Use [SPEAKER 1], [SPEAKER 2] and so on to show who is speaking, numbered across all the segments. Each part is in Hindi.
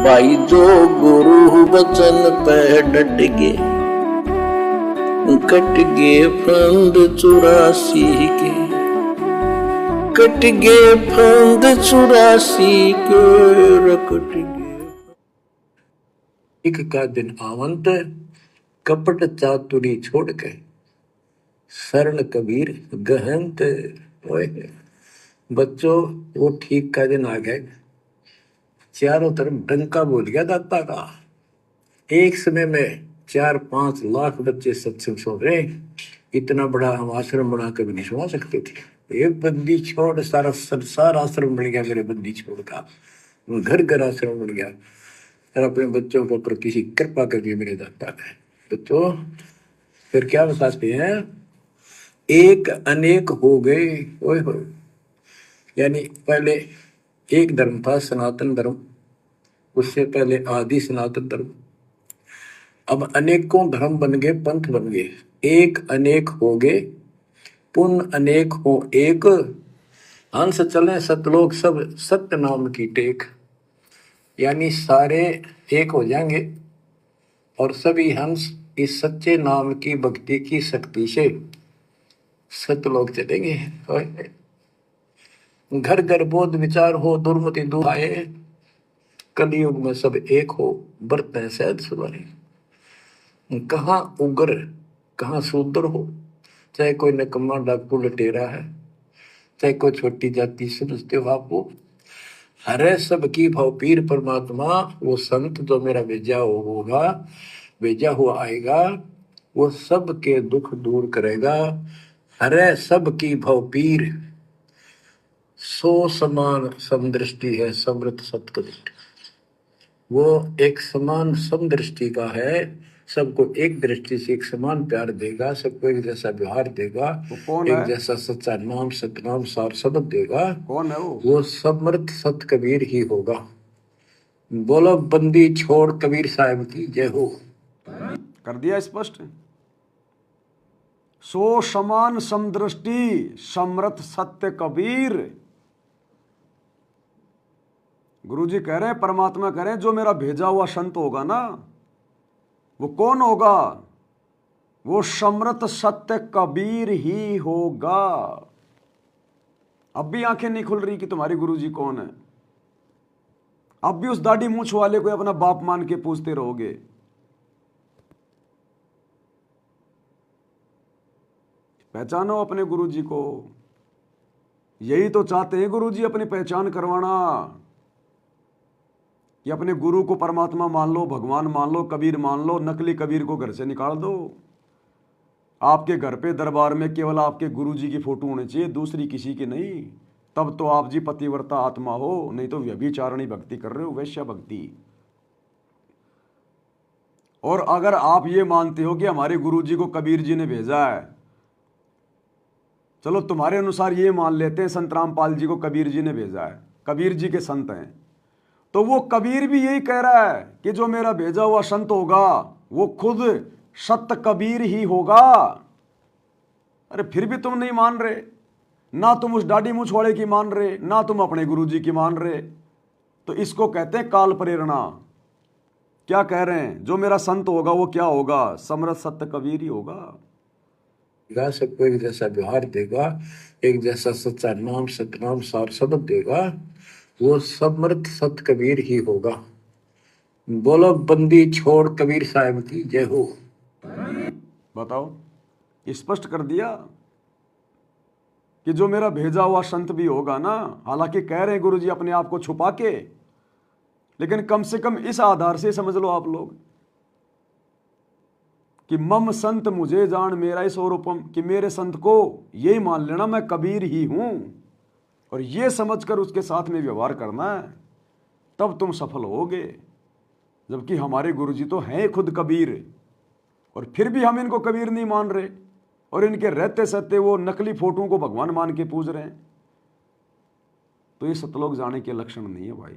[SPEAKER 1] भाई जो गुरु वचन पे डट गे, कट गे फंद 84 के, कट गे फंद 84 के, रकट गे। एक का दिन आवंत कपट चातुरी छोड़ के, शरण कबीर गहंत। ओए बच्चों, वो ठीक का दिन आ गए, चारों तरफ डंका बोल गया दाता का। एक समय में 4-5 लाख बच्चे सत्संग सुन रहे। इतना बड़ा हम आश्रम बना कर भी नहीं सुना सकते थे। एक बंदी छोड़ सारा संसार आश्रम बन गया मेरे बंदी छोड़ का, घर घर आश्रम बन गया। और अपने बच्चों के ऊपर किसी कृपा कर दी मेरे दाता ने। बच्चों फिर क्या बताते हैं, एक अनेक हो गए। ओए हो, यानी पहले एक धर्म था सनातन धर्म, उससे पहले आदि सनातन धर्म, अब अनेकों धर्म बन गए, पंथ बन गए। एक अनेक हो गए, पुण्य अनेक हो एक, हंस चले सतलोक सब सत्य नाम की टेक। यानी सारे एक हो जाएंगे और सभी हंस इस सच्चे नाम की भक्ति की शक्ति से सतलोक चलेंगे। घर घर बोध विचार हो, दुर्मति दूर आए, कलयुग में सब एक हो, बरतें सहज सुधारे। कहाँ उग्र कहाँ शूद्र हो, चाहे कोई नकम्मा डाकू लटेरा है, चाहे कोई छोटी जाति समझते हो आप, वो हरे सबकी भाव पीर परमात्मा। वो संत जो मेरा भेजा होगा, भेजा हुआ आएगा, वो सबके दुख दूर करेगा। हरे सबकी भाव पीर, सो समान समदृष्टि है समृत सत्कदृष्टि। वो एक समान समदृष्टि का है, सबको एक दृष्टि से एक समान प्यार देगा, सबको एक जैसा व्यवहार देगा, एक जैसा सच्चा नाम सतनाम सार शब्द देगा।
[SPEAKER 2] कौन है
[SPEAKER 1] वो समर्थ सत कबीर ही होगा। बोलो बंदी छोड़ कबीर साहब की जय हो।
[SPEAKER 2] कर दिया स्पष्ट। सो समान समदृष्टि समर्थ सत्य कबीर। गुरुजी कह रहे हैं, परमात्मा कह रहे हैं, जो मेरा भेजा हुआ संत होगा ना, वो कौन होगा? वो समर्थ सत्य कबीर ही होगा। अब भी आंखें नहीं खुल रही कि तुम्हारे गुरुजी कौन है। अब भी उस दाढ़ी मूंछ वाले को अपना बाप मान के पूछते रहोगे। पहचानो अपने गुरुजी को। यही तो चाहते हैं गुरुजी, अपनी पहचान करवाना कि अपने गुरु को परमात्मा मान लो, भगवान मान लो, कबीर मान लो। नकली कबीर को घर से निकाल दो। आपके घर पे दरबार में केवल आपके गुरुजी की फोटो होनी चाहिए, दूसरी किसी की नहीं। तब तो आप जी पतिव्रता आत्मा हो, नहीं तो व्यभिचारिणी भक्ति कर रहे हो, वैश्य भक्ति। और अगर आप ये मानते हो कि हमारे गुरुजी को कबीर जी ने भेजा है, चलो तुम्हारे अनुसार ये मान लेते हैं संत रामपाल जी को कबीर जी ने भेजा है, कबीर जी के संत हैं, तो वो कबीर भी यही कह रहा है कि जो मेरा भेजा हुआ संत होगा वो खुद सत्य कबीर ही होगा। अरे फिर भी तुम नहीं मान रहे, ना तुम उस दाढ़ी मूंछ वाले की मान रहे, ना तुम अपने गुरुजी की मान रहे। तो इसको कहते हैं काल प्रेरणा। क्या कह रहे हैं? जो मेरा संत होगा वो क्या होगा? समर्थ सत्य कबीर ही होगा।
[SPEAKER 1] सबको एक जैसा व्यवहार देगा, एक जैसा सच्चा नाम सतनाम सार शब्द देगा। वो समर्थ सत कबीर ही होगा। बोलो बंदी छोड़ कबीर साहब की जय हो।
[SPEAKER 2] बताओ, स्पष्ट कर दिया कि जो मेरा भेजा हुआ संत भी होगा ना। हालांकि कह रहे हैं गुरुजी अपने आप को छुपा के, लेकिन कम से कम इस आधार से समझ लो आप लोग कि मम संत मुझे जान मेरा ही स्वरूपम, कि मेरे संत को यही मान लेना मैं कबीर ही हूं, और ये समझकर उसके साथ में व्यवहार करना है, तब तुम सफल होगे। जबकि हमारे गुरुजी तो हैं खुद कबीर, और फिर भी हम इनको कबीर नहीं मान रहे, और इनके रहते सत्य वो नकली फोटो को भगवान मान के पूज रहे हैं। तो ये सतलोक जाने के लक्षण नहीं है भाई।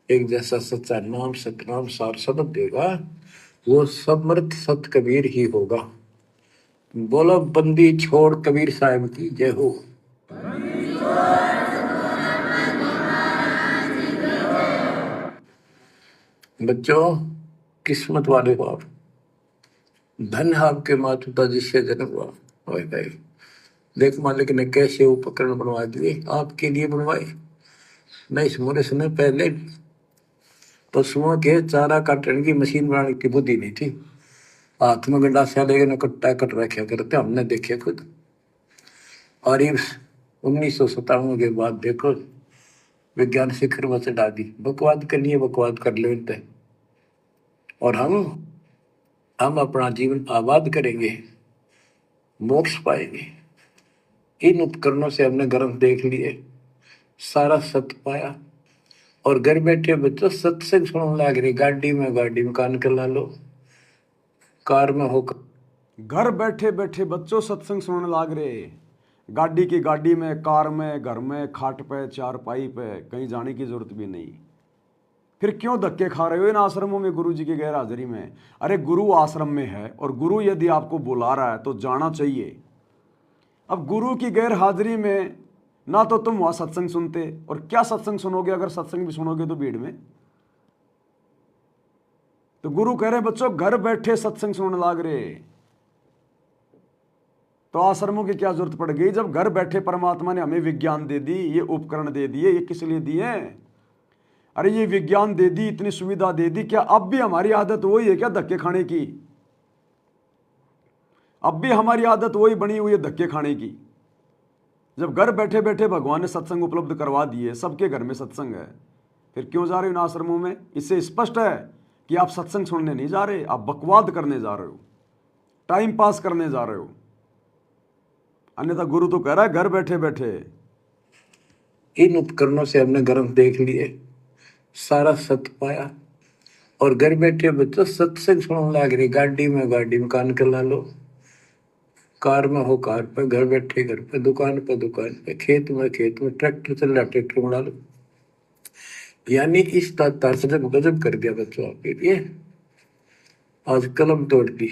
[SPEAKER 1] एक जैसा सच्चा नाम सतनाम सार शब्द देगा, वो समर्थ सत कबीर ही होगा। बोलो बंदी छोड़ कबीर साहब की जय हो। बच्चों, किस्मत वाले हो आप, धन है आपके माता पिता जिससे जन्म हुआ। ओए भाई, देख मालिक ने कैसे उपकरण बनवा दिए, आपके लिए बनवाए। मैं इस मुहूर्त में पहले पशुओं के चारा काटने की मशीन बनाने की बुद्धि नहीं थी। हाथ में गंडासा लेकर कट्टा कट रखे करते हमने देखे खुद। और ये 1957 के बाद देखो विज्ञान शिखर पर चढ़ा दी। बकवाद करनी है, बकवाद कर लो इनते। और हम अपना जीवन आबाद करेंगे, मोक्ष पाएंगे। इन उपकरणों से हमने ग्रंथ देख लिए, सारा सत्य पाया। और घर बैठे बच्चों सत्संग सुनने लग रही, गाड़ी में कान कर ला लो, कार में हो।
[SPEAKER 2] घर बैठे बैठे बच्चों सत्संग सुनने लाग रहे, गाड़ी में, कार में, घर में, खाट पे, चारपाई पे, कहीं जाने की जरूरत भी नहीं। फिर क्यों धक्के खा रहे हो इन आश्रमों में गुरु जी की गैर हाजिरी में? अरे गुरु आश्रम में है और गुरु यदि आपको बुला रहा है तो जाना चाहिए। अब गुरु की गैर हाजिरी में ना तो तुम वहां सत्संग सुनते, और क्या सत्संग सुनोगे? अगर सत्संग भी सुनोगे तो भीड़ में। तो गुरु कह रहे बच्चों घर बैठे सत्संग सुनने लाग रहे, तो आश्रमों की क्या जरूरत पड़ गई जब घर बैठे परमात्मा ने हमें विज्ञान दे दी, ये उपकरण दे दिए। ये किस लिए दिए? अरे ये विज्ञान दे दी, इतनी सुविधा दे दी, क्या अब भी हमारी आदत वही है क्या धक्के खाने की? अब भी हमारी आदत वही बनी हुई है धक्के खाने की। जब घर बैठे बैठे भगवान ने सत्संग उपलब्ध करवा दिए, सबके घर में सत्संग है, फिर क्यों जा रहे हो इन आश्रमों में? इससे स्पष्ट है कि आप सत्संग सुनने नहीं जा रहे, आप बकवाद करने जा रहे हो, टाइम पास करने जा रहे हो। अन्यथा गुरु तो कह रहा है घर बैठे बैठे।
[SPEAKER 1] इन उपकरणों से हमने ग्रंथ देख लिए, सारा सत्य पाया। और घर बैठे बच्चों सत्संग सुनने लग रही, गाड़ी में कान कर ला लो, कार में हो कार पे, घर बैठे घर पे, दुकान पे, खेत में ट्रैक्टर चल रहा ट्रैक्टर उड़ा लो। यानी इस तात्पर्य गजब कर दिया बच्चों आपके लिए। आज कलम तोड़ दी।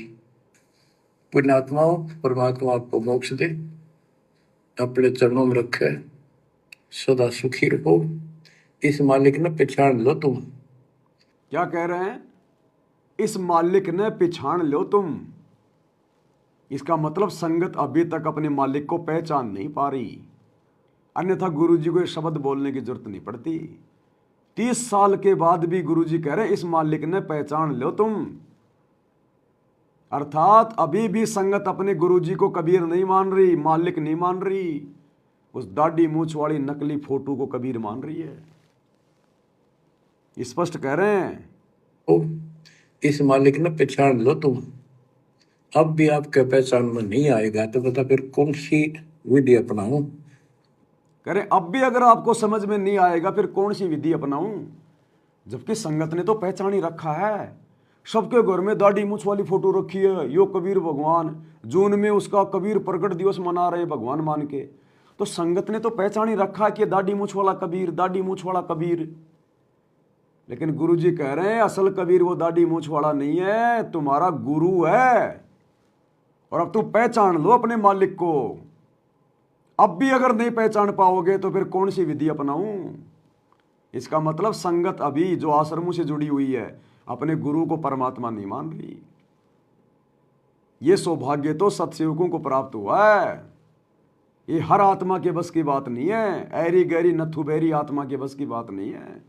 [SPEAKER 1] पुण्यात्माओं, परमात्मा आपको मोक्ष दे, अपने चरणों में रखे, सदा सुखी रहो। इस मालिक ने पहचान लो तुम।
[SPEAKER 2] क्या कह रहे हैं? इस मालिक ने पहचान लो तुम। इसका मतलब संगत अभी तक अपने मालिक को पहचान नहीं पा रही, अन्यथा गुरु जी को ये शब्द बोलने की जरूरत नहीं पड़ती। 30 साल के बाद भी गुरु जी कह रहे इस मालिक ने पहचान लो तुम। अर्थात अभी भी संगत अपने गुरु जी को कबीर नहीं मान रही, मालिक नहीं मान रही, उस दाढ़ी मूछ वाली नकली फोटो को कबीर मान रही है। स्पष्ट कह रहे हैं,
[SPEAKER 1] ओ, इस मालिक ने पहचान लो तुम। अब भी आपके पहचान में नहीं आएगा तो बता फिर कौन सी विधि अपनाऊं?
[SPEAKER 2] कह रहे अब भी अगर आपको समझ में नहीं आएगा फिर कौन सी विधि अपनाऊं? जबकि संगत ने तो पहचान ही रखा है। सबके घर में दाढ़ी मूछ वाली फोटो रखी है, यो कबीर भगवान, जून में उसका कबीर प्रकट दिवस मना रहे भगवान मान के। तो संगत ने तो पहचान ही रखा कि दाढ़ी मूछ वाला कबीर, दाढ़ी मूछ वाला कबीर। लेकिन गुरु जी कह रहे हैं असल कबीर वो दाढ़ी मूछ वाला नहीं है, तुम्हारा गुरु है। और अब तुम पहचान लो अपने मालिक को। अब भी अगर नहीं पहचान पाओगे तो फिर कौन सी विधि अपनाऊं? इसका मतलब संगत अभी जो आश्रमों से जुड़ी हुई है अपने गुरु को परमात्मा नहीं मान रही। ये सौभाग्य तो सत्सेवकों को प्राप्त हुआ है। ये हर आत्मा के बस की बात नहीं है, ऐरी गहरी नथु बैरी आत्मा के बस की बात नहीं है।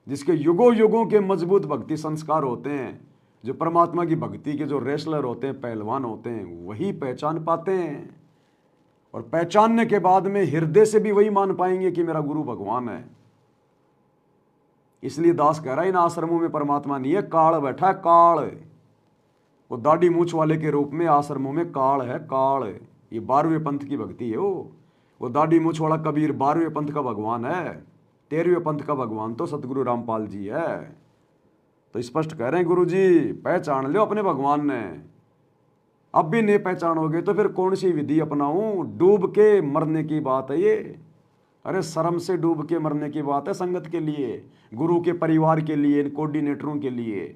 [SPEAKER 2] जिसके युगों युगों के मजबूत भक्ति संस्कार होते हैं, जो परमात्मा की भक्ति के जो रेसलर होते हैं, पहलवान होते हैं, वही पहचान पाते हैं। और पहचानने के बाद में हृदय से भी वही मान पाएंगे कि मेरा गुरु भगवान है। इसलिए दास कह रहा है इन आश्रमों में परमात्मा नहीं है, काल बैठा है, काल। वो दाढ़ी मूछ वाले के रूप में आश्रमों में काल है, काल। ये 12वें पंथ की भक्ति है। वो दाढ़ी मूछ वाला कबीर 12वें पंथ का भगवान है, 13वें पंथ का भगवान तो सतगुरु रामपाल जी है। तो स्पष्ट कह रहे हैं गुरु जी पहचान लो अपने भगवान ने। अब भी नहीं पहचानोगे तो फिर कौन सी विधि अपनाऊं? डूब के मरने की बात है ये। अरे शर्म से डूब के मरने की बात है संगत के लिए, गुरु के परिवार के लिए, कोऑर्डिनेटरों के लिए।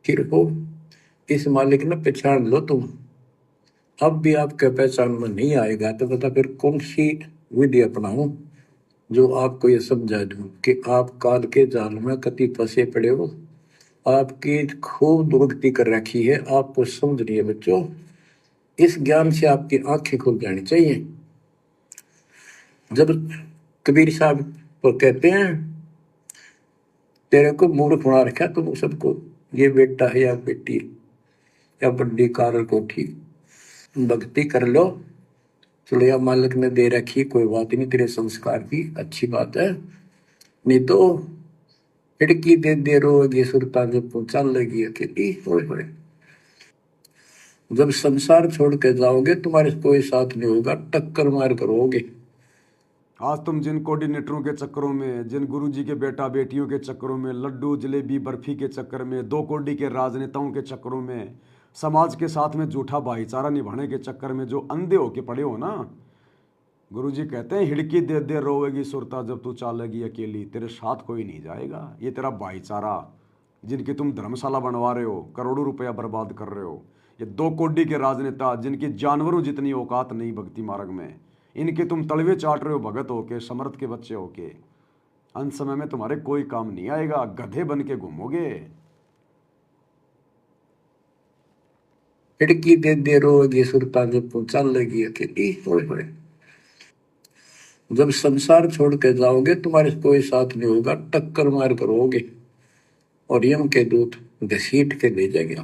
[SPEAKER 1] फिर हो, इस मालिक ने पहचान लो तुम। अब भी आपके पहचान में नहीं आएगा तो बता फिर कौन सी विधि अपनाऊं? जो आपको ये समझा दूं कि आप काल के जाल में कति फंसे पड़े हो। आपकी खूब दुर्गति कर रखी है, आपको समझ रही है बच्चों। इस ज्ञान से आपकी आंखें खुल जानी चाहिए। जब कबीर साहब को कहते हैं तेरे को मूर्ख बना रखा तुम सबको, ये बेटा है या बेटी या बड़ी कार कोठी, भक्ति कर लो, चलो या मालिक ने दे रखी, कोई बात नहीं, तेरे संस्कार की अच्छी बात है, नहीं तो खिड़की दे रोगी सुरता जब पहुंचा लगी अकेली। होए जब संसार छोड़ के जाओगे तुम्हारे कोई साथ नहीं होगा, टक्कर मार करोगे।
[SPEAKER 2] आज तुम जिन कोऑर्डिनेटरों के चक्करों में, जिन गुरुजी के बेटा बेटियों के चक्करों में, लड्डू जलेबी बर्फी के चक्कर में, दो कोडी के राजनेताओं के चक्करों में, समाज के साथ में झूठा भाईचारा निभाने के चक्कर में जो अंधे होके पड़े हो ना, गुरुजी कहते हैं हिड़की दे रोएगी सुरता जब तू चालेगी अकेली, तेरे साथ कोई नहीं जाएगा। ये तेरा भाईचारा जिनकी तुम धर्मशाला बनवा रहे हो, करोड़ों रुपया बर्बाद कर रहे हो, ये दो कोडी के राजनेता जिनकी जानवरों जितनी औकात नहीं भक्ति मार्ग में, इनके तुम तलवे चाट रहे हो भगत होके, समर्थ के बच्चे होके, अंत समय में तुम्हारे कोई काम नहीं आएगा, गधे बन के घूमोगे।
[SPEAKER 1] खिड़की दे रोएगी सुरता जब पहुंचा लगी अकेली। होए जब संसार छोड़ के जाओगे तुम्हारे कोई साथ नहीं होगा, टक्कर मार करोगे और यम के दूत घसीट के ले जाएंगे।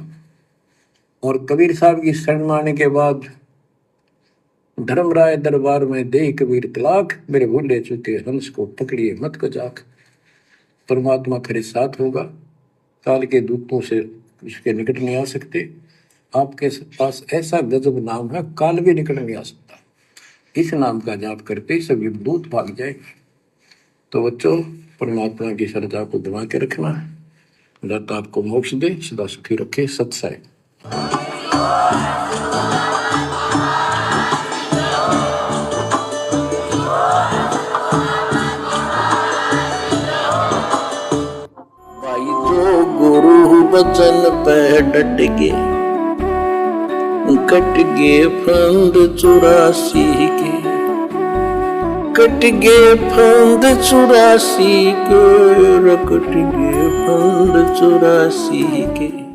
[SPEAKER 1] और कबीर साहब की शरण माने के बाद धर्मराय दरबार में दे कबीर तलाक, मेरे भूले चुके हंस को पकड़िए मत कजाक। परमात्मा खरे साथ होगा, काल के दूतों से इसके निकट नहीं आ सकते। आपके पास ऐसा गजब नाम है, काल भी निकट नहीं आ सकता। इस नाम का जाप करते सभी दूत भाग जाए। तो बच्चों, परमात्मा की श्रद्धा को दबा के रखना, दाता आपको मोक्ष दे, सदा सुखी रखे। सत्सय। भाई जो गुरु बचन पे डट गे, कट गे फंद 84 के, कट गे फंद 84 के, कट गे फंद 84 के।